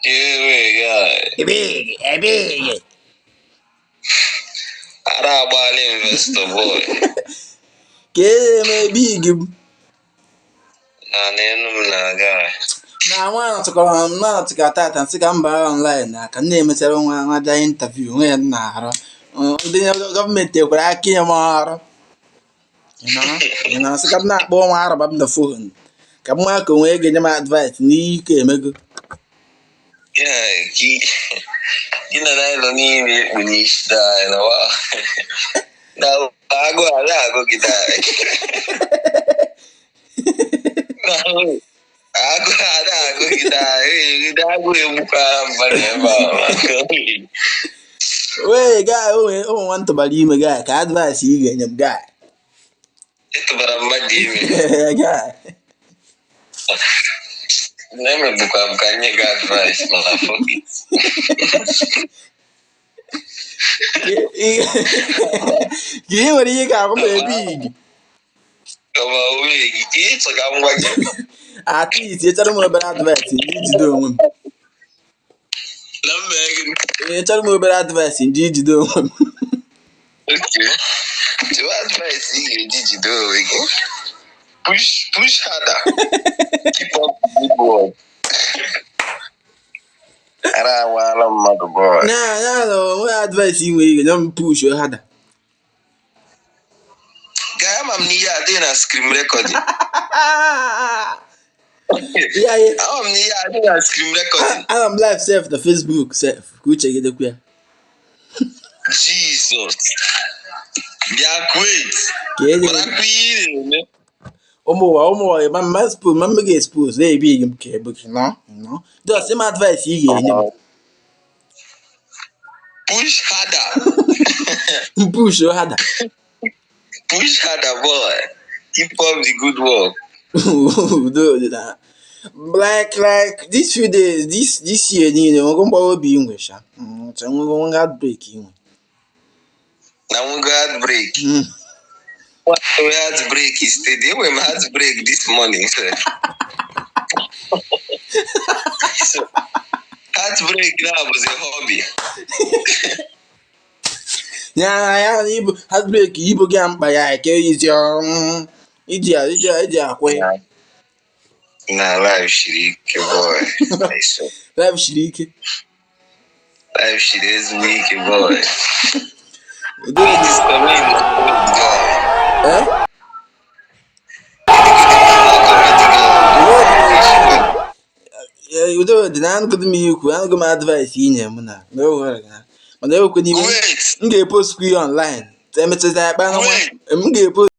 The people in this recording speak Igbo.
Ebig. Arabali investor boy. Big. Na nwa tụkọrọ m na tụkata nsị ka mba online na ka na-emechara nwa aja interview nwe ya na-arụ ndị gọọmenti ekwere aka inye m ọrụ na sị ka m na-akpọ nwa araba m na fon ka m ka onwe ga-enye m advice n'ihe ike emego agụ gị wee gaa ụmụ nwantụ bara ime gaa ka advice ị ga-enye m gaa ịtụbara mmadụ ime na-emebukwa m ka nye gị advice mana fọgit ka ị nwere ihe ga-agwa m Ebig ịchọ ka m gwa gị at least echara m obere advice ndị ijide onwe m echara m obere advice ndị ijide onwe m advice ị ga-eji jide onwe gị push harder keep up good work ara awala mmadụ boy na onwe advice ị nwere ike nye m push harder gaa ma m n'ihe adịghị na screen recording ana m live self na Facebook self ka uche gị dekwa ya Jesus bịa kwet ụmụnwa ma ga-expose na-ebi m ka Ebig no just same advice ị ga-enye m push harder push harder boy keep up the good work like these few days this year niile nwego mgbawa obi inwe sha nwego nwa heartbreak inwe na nwego heartbreak heartbreak is steady enwe m heartbreak this morning sir so heartbreak now was a hobby ya ibu heartbreak ibu gị mkpa ya eke iji akwa ya na life shiri ike boy life shiri ike ezigbo ike boy udo dị na anụgụdị m ihe ukwu anụgụ m advice inye m na mana ewekwe n'ime m ga-epost kwa ihe online emechaza akpa m ga-epost